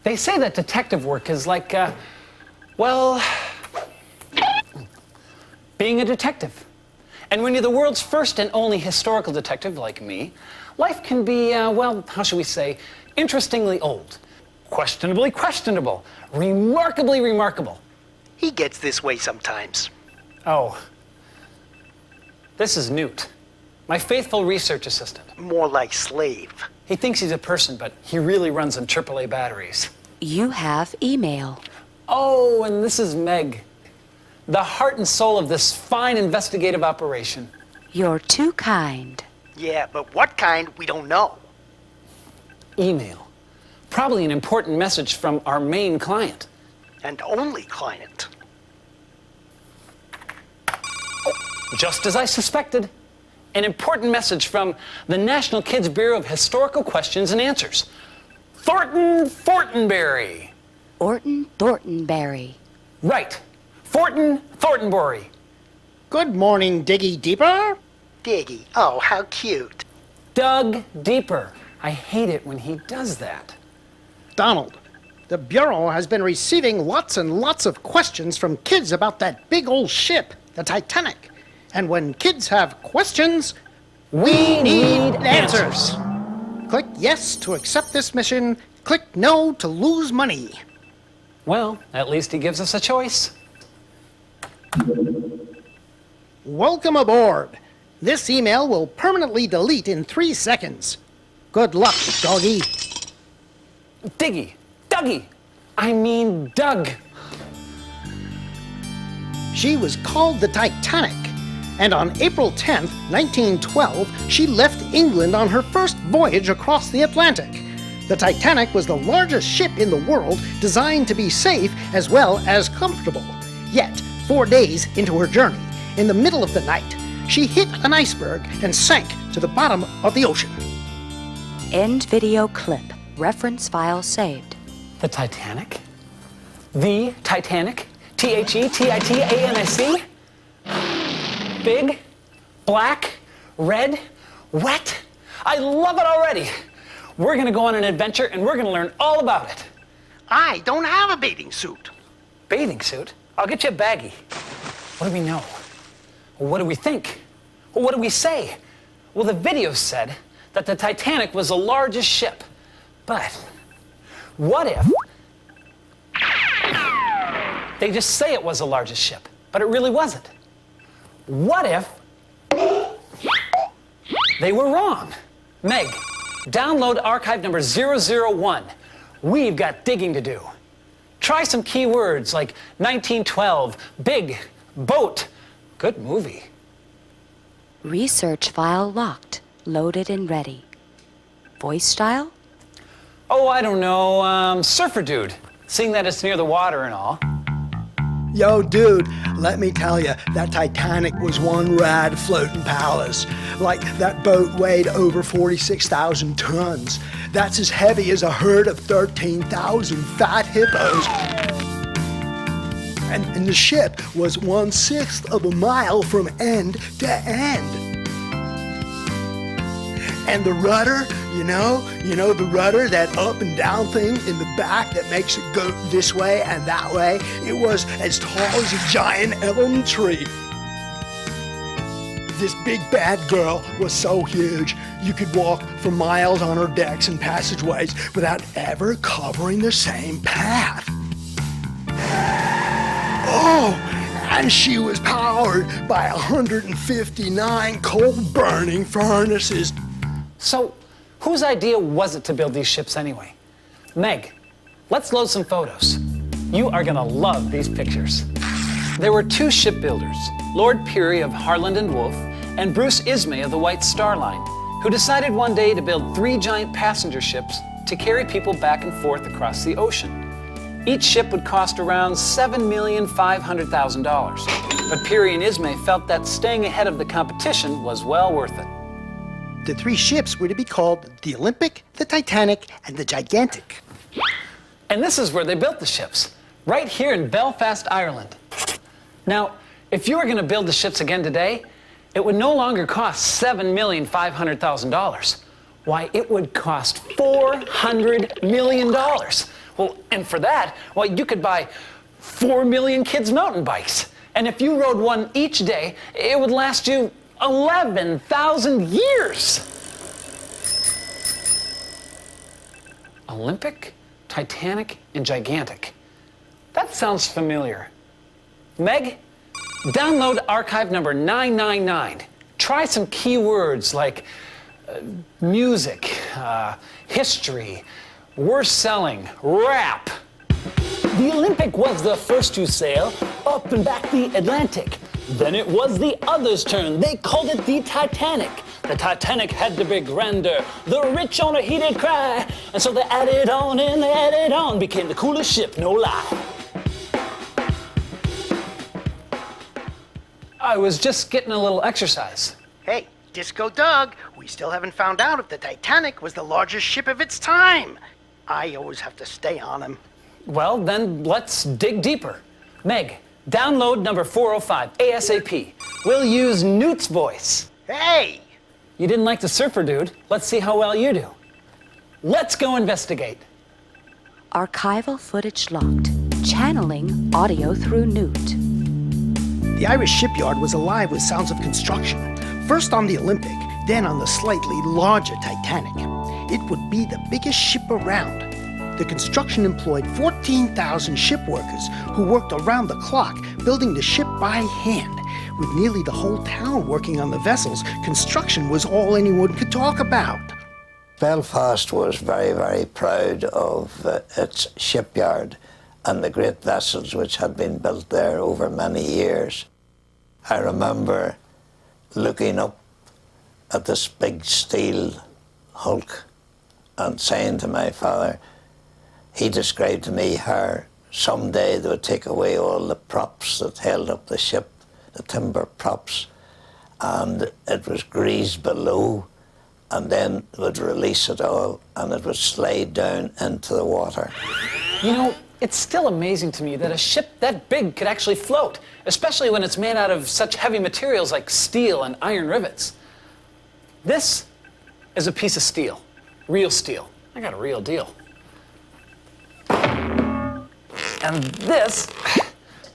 They say that detective work is like, well, being a detective. And when you're the world's first and only historical detective like me, life can be, well, how should we say, interestingly old, questionably questionable, remarkably remarkable. He gets this way sometimes. Oh, this is Newt, my faithful research assistant. More like slave. He thinks he's a person, but he really runs on AAA batteries. You have email. Oh, and this is Meg, the heart and soul of this fine investigative operation. You're too kind. Yeah, but what kind, we don't know. Email. Probably an important message from our main client. And only client. Oh, just as I suspected. An important message from the National Kids Bureau of Historical Questions and Answers. Thornton Thorntonberry. Orton Thorntonberry. Right. Thornton Thorntonberry. Good morning, Diggy Deeper. Diggy, oh, how cute. Doug Deeper. I hate it when he does that. Donald, the Bureau has been receiving lots and lots of questions from kids about that big old ship, the Titanic. And when kids have questions, we need answers. Click yes to accept this mission. Click no to lose money. Well, at least he gives us a choice. Welcome aboard. This email will permanently delete in 3 seconds. Good luck, doggy. Diggy. Dougie. I mean Doug. She was called the Titanic, and on April 10th, 1912, she left England on her first voyage across the Atlantic. The Titanic was the largest ship in the world, designed to be safe as well as comfortable. Yet, 4 days into her journey, in the middle of the night, she hit an iceberg and sank to the bottom of the ocean. End video clip. Reference file saved. The Titanic? The Titanic? Thetanic? Big, black, red, wet. I love it already. We're gonna go on an adventure and we're gonna learn all about it. I don't have a bathing suit. Bathing suit? I'll get you a baggie. What do we know? What do we think? What do we say? Well, the video said that the Titanic was the largest ship. But what if they just say it was the largest ship, but it really wasn't? What if they were wrong? Meg, download archive number 001. We've got digging to do. Try some keywords like 1912, big, boat, good movie. Research file locked. Loaded and ready. Voice style? Oh, I don't know, surfer dude, seeing that it's near the water and all. Yo, dude, let me tell you, that Titanic was one rad floating palace. Like, that boat weighed over 46,000 tons. That's as heavy as a herd of 13,000 fat hippos. And the ship was 1/6 of a mile from end to end. And the rudder, you know the rudder, that up and down thing in the back that makes it go this way and that way, it was as tall as a giant elm tree. This big bad girl was so huge, you could walk for miles on her decks and passageways without ever covering the same path. Oh, and she was powered by 159 coal-burning furnaces. So, whose idea was it to build these ships anyway? Meg, let's load some photos. You are gonna love these pictures. There were 2 shipbuilders, Lord Peary of Harland and Wolff and Bruce Ismay of the White Star Line, who decided one day to build 3 giant passenger ships to carry people back and forth across the ocean. Each ship would cost around $7,500,000, but Peary and Ismay felt that staying ahead of the competition was well worth it. The 3 ships were to be called the Olympic, the Titanic, and the Gigantic. And this is where they built the ships, right here in Belfast, Ireland. Now, if you were going to build the ships again today, it would no longer cost $7,500,000. Why, it would cost $400 million. Well, and for that, well, you could buy 4 million kids' mountain bikes. And if you rode one each day, it would last you 11,000 years. Olympic, Titanic, and Gigantic. That sounds familiar. Meg, download archive number 999. Try some keywords like music, history, worst selling, rap. The Olympic was the first to sail up and back the Atlantic. Then it was the others' turn. They called it the Titanic. The Titanic had to be grander. The rich owner, he did cry. And so they added on and they added on. Became the coolest ship, no lie. I was just getting a little exercise. Hey, Disco Doug, we still haven't found out if the Titanic was the largest ship of its time. I always have to stay on him. Well, then let's dig deeper. Meg, download number 405, ASAP. We'll use Newt's voice. Hey! You didn't like the surfer dude. Let's see how well you do. Let's go investigate. Archival footage locked. Channeling audio through Newt. The Irish shipyard was alive with sounds of construction. First on the Olympic, then on the slightly larger Titanic. It would be the biggest ship around. The construction employed 14,000 ship workers who worked around the clock, building the ship by hand. With nearly the whole town working on the vessels, construction was all anyone could talk about. Belfast was very, very proud of its shipyard and the great vessels which had been built there over many years. I remember looking up at this big steel hulk and saying to my father, he described to me how someday they would take away all the props that held up the ship, the timber props, and it was greased below, and then they would release it all and it would slide down into the water. You know, it's still amazing to me that a ship that big could actually float, especially when it's made out of such heavy materials like steel and iron rivets. This is a piece of steel, real steel. I got a real deal. And this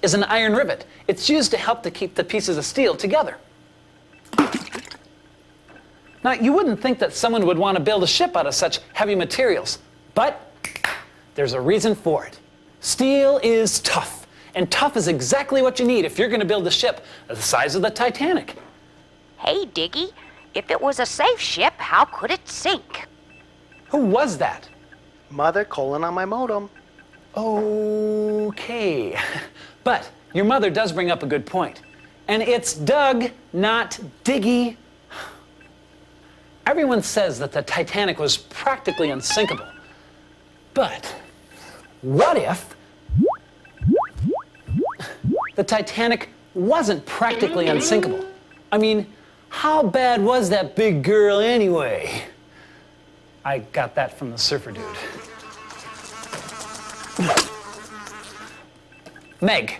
is an iron rivet. It's used to help to keep the pieces of steel together. Now, you wouldn't think that someone would want to build a ship out of such heavy materials, but there's a reason for it. Steel is tough, and tough is exactly what you need if you're going to build a ship the size of the Titanic. Hey, Diggy, if it was a safe ship, how could it sink? Who was that? Mother calling on my modem. Okay, but your mother does bring up a good point. And it's Doug, not Diggy. Everyone says that the Titanic was practically unsinkable. But what if the Titanic wasn't practically unsinkable? I mean, how bad was that big girl anyway? I got that from the surfer dude. Meg,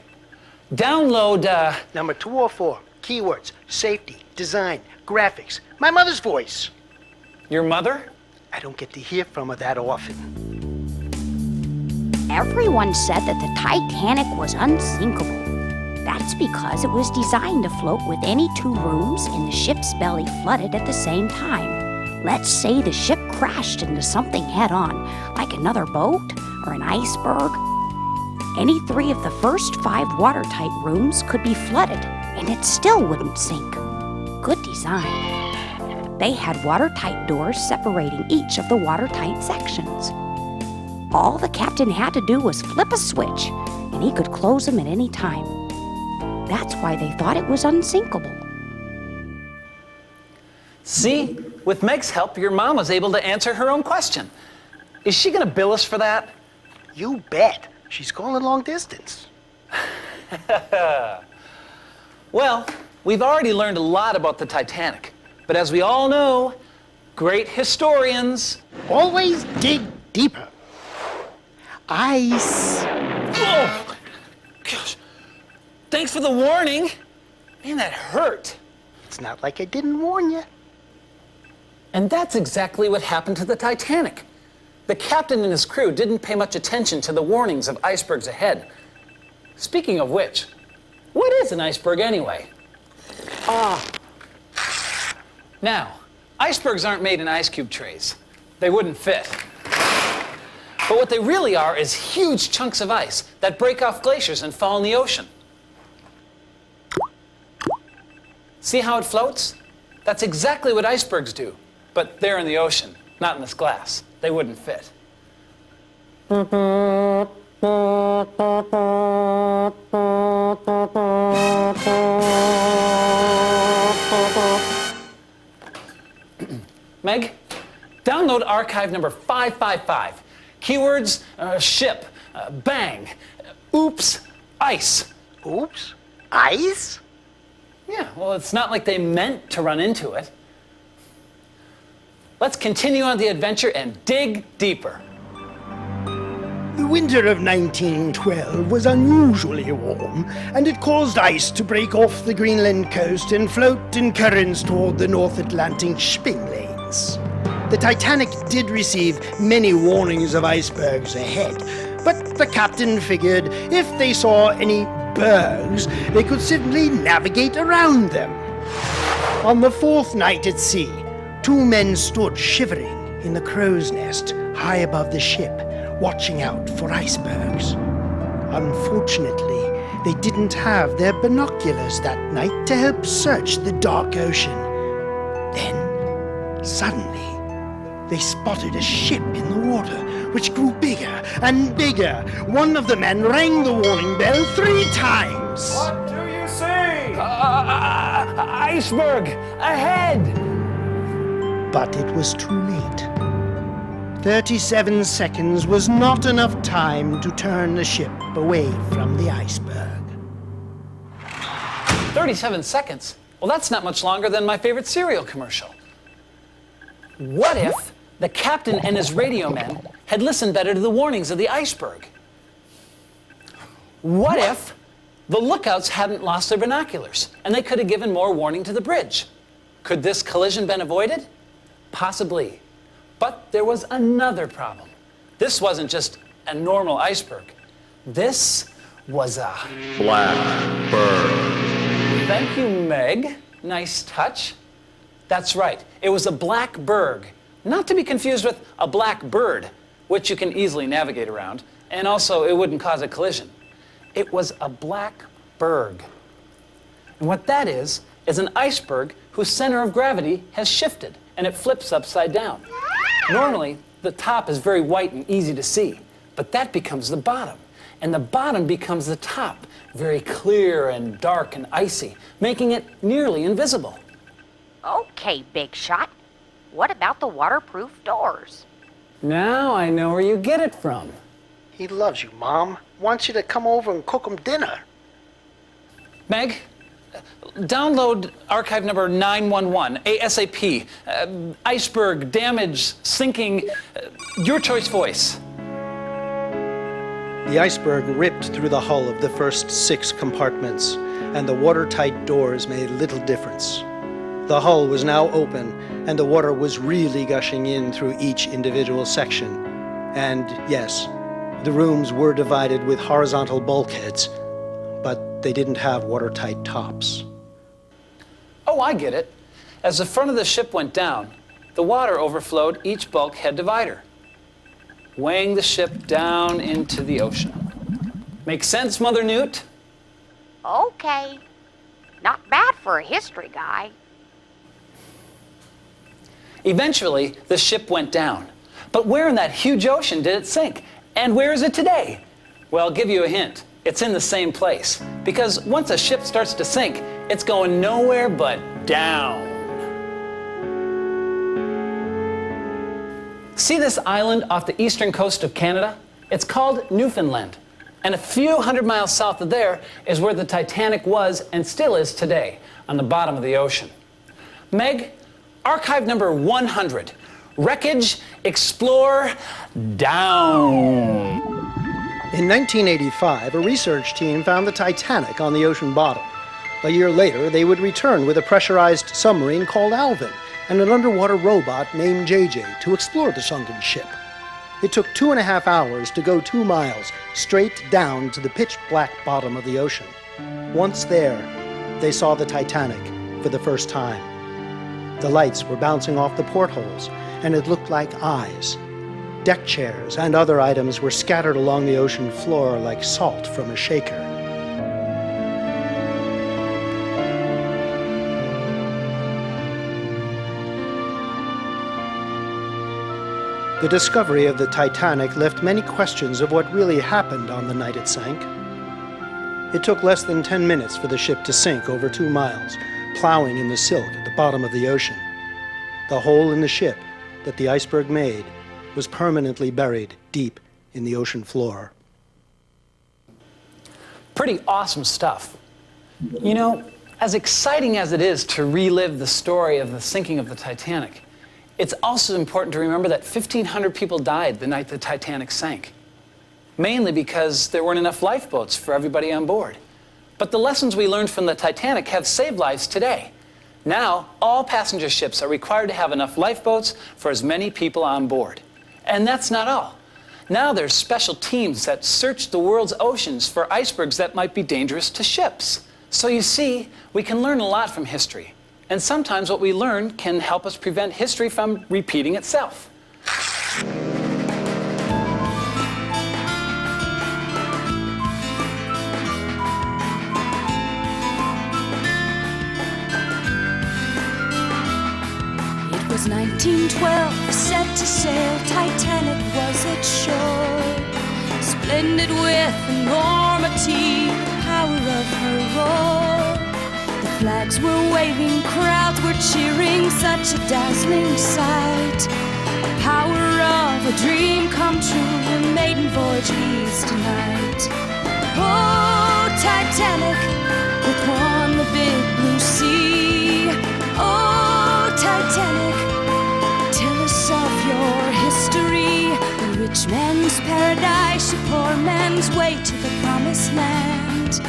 download, Number 204, keywords, safety, design, graphics. My mother's voice. your mother? I don't get to hear from her that often. Everyone said that the Titanic was unsinkable. That's because it was designed to float with any two rooms in the ship's belly flooded at the same time. Let's say the ship crashed into something head-on, like another boat or an iceberg. Any three of the first 5 watertight rooms could be flooded, and it still wouldn't sink. Good design. They had watertight doors separating each of the watertight sections. All the captain had to do was flip a switch, and he could close them at any time. That's why they thought it was unsinkable. See, with Meg's help, your mom was able to answer her own question. Is she going to bill us for that? You bet. She's calling long distance. Well, we've already learned a lot about the Titanic. But as we all know, great historians... Always dig deeper. Ice. Oh, gosh. Thanks for the warning. Man, that hurt. It's not like I didn't warn you. And that's exactly what happened to the Titanic. The captain and his crew didn't pay much attention to the warnings of icebergs ahead. Speaking of which, what is an iceberg anyway? Now, icebergs aren't made in ice cube trays. They wouldn't fit. But what they really are is huge chunks of ice that break off glaciers and fall in the ocean. See how it floats? That's exactly what icebergs do, but they're in the ocean, not in this glass. They wouldn't fit. Meg, download archive number 555. Keywords, ship, bang, oops, ice. Oops? Ice? Yeah, well, it's not like they meant to run into it. Let's continue on the adventure and dig deeper. The winter of 1912 was unusually warm, and it caused ice to break off the Greenland coast and float in currents toward the North Atlantic shipping lanes. The Titanic did receive many warnings of icebergs ahead, but the captain figured if they saw any bergs, they could simply navigate around them. On the fourth night at sea, two men stood shivering in the crow's nest high above the ship, watching out for icebergs. Unfortunately, they didn't have their binoculars that night to help search the dark ocean. Then, suddenly, they spotted a ship in the water, which grew bigger and bigger. One of the men rang the warning bell 3 times. What do you see? Iceberg! Ahead! But it was too late. 37 seconds was not enough time to turn the ship away from the iceberg. 37 seconds? Well, that's not much longer than my favorite cereal commercial. What if the captain and his radio men had listened better to the warnings of the iceberg? What if the lookouts hadn't lost their binoculars and they could have given more warning to the bridge? Could this collision been avoided? Possibly. But there was another problem. This wasn't just a normal iceberg. This was a Blackbird. Thank you, Meg. Nice touch. That's right. It was a black berg, not to be confused with a black bird, which you can easily navigate around, and also it wouldn't cause a collision. It was a black berg. And what that is an iceberg whose center of gravity has shifted, and it flips upside down. Normally, the top is very white and easy to see, but that becomes the bottom, and the bottom becomes the top, very clear and dark and icy, making it nearly invisible. Okay, Big Shot. What about the waterproof doors? Now I know where you get it from. He loves you, Mom. Wants you to come over and cook him dinner. Meg, download archive number 911, ASAP. Iceberg, damage, sinking, your choice voice. The iceberg ripped through the hull of the first 6 compartments, and the watertight doors made little difference. The hull was now open, and the water was really gushing in through each individual section. And yes, the rooms were divided with horizontal bulkheads, but they didn't have watertight tops. Oh, I get it. As the front of the ship went down, the water overflowed each bulkhead divider, weighing the ship down into the ocean. Make sense, Mother Newt? Okay. Not bad for a history guy. Eventually, the ship went down. But where in that huge ocean did it sink? And where is it today? Well, I'll give you a hint. It's in the same place. Because once a ship starts to sink, it's going nowhere but down. See this island off the eastern coast of Canada? It's called Newfoundland. And a few hundred miles south of there is where the Titanic was and still is today, on the bottom of the ocean. Meg, archive number 100. Wreckage, explore, down. In 1985, a research team found the Titanic on the ocean bottom. A year later, they would return with a pressurized submarine called Alvin and an underwater robot named JJ to explore the sunken ship. It took 2.5 hours to go 2 miles straight down to the pitch-black bottom of the ocean. Once there, they saw the Titanic for the first time. The lights were bouncing off the portholes, and it looked like eyes. Deck chairs and other items were scattered along the ocean floor like salt from a shaker. The discovery of the Titanic left many questions of what really happened on the night it sank. It took less than 10 minutes for the ship to sink over 2 miles, plowing in the silt at the bottom of the ocean. The hole in the ship that the iceberg made was permanently buried deep in the ocean floor. Pretty awesome stuff. You know, as exciting as it is to relive the story of the sinking of the Titanic, it's also important to remember that 1,500 people died the night the Titanic sank, mainly because there weren't enough lifeboats for everybody on board. But the lessons we learned from the Titanic have saved lives today. Now, all passenger ships are required to have enough lifeboats for as many people on board. And that's not all. Now there's special teams that search the world's oceans for icebergs that might be dangerous to ships. So you see, we can learn a lot from history. And sometimes what we learn can help us prevent history from repeating itself. It was 1912, set to sail, Titanic was at shore. Splendid with enormity, the power of her roar. The flags were waving, crowds were cheering, such a dazzling sight. The power of a dream come true, a maiden voyage leaves tonight. Oh, Titanic, that won the big blue sea. Oh, Titanic, tell us of your history. The rich man's paradise, your poor man's way to the promised land.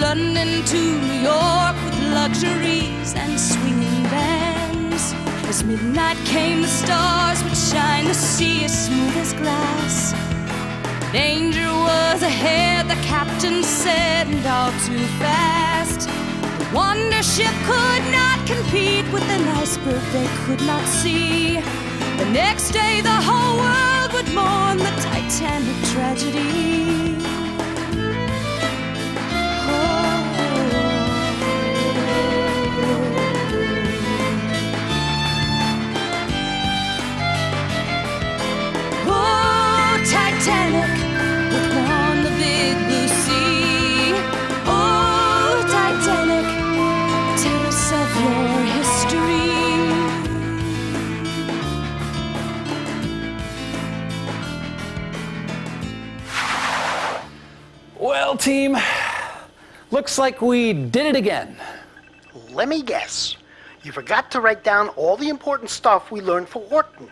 London to New York with luxuries and swinging bands. As midnight came, the stars would shine, the sea as smooth as glass. Danger was ahead, the captain said, and all too fast. The wonder ship could not compete with an iceberg they could not see. The next day the whole world would mourn the Titanic tragedy. Titanic, that won the big blue sea. Oh, Titanic, tell us of your history. Well, team, looks like we did it again. Let me guess. You forgot to write down all the important stuff we learned for Orton.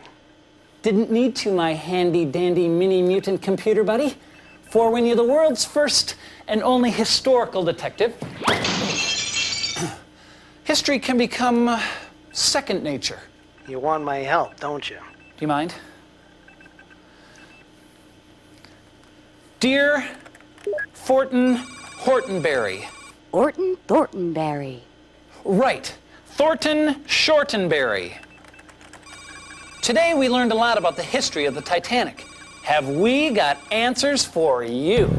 Didn't need to, my handy-dandy mini-mutant computer buddy. For when you're the world's first and only historical detective, history can become second nature. You want my help, don't you? Do you mind? Dear Thornton Hortonberry. Orton Thorntonberry. Right, Thornton Shortenberry. Today we learned a lot about the history of the Titanic. Have we got answers for you?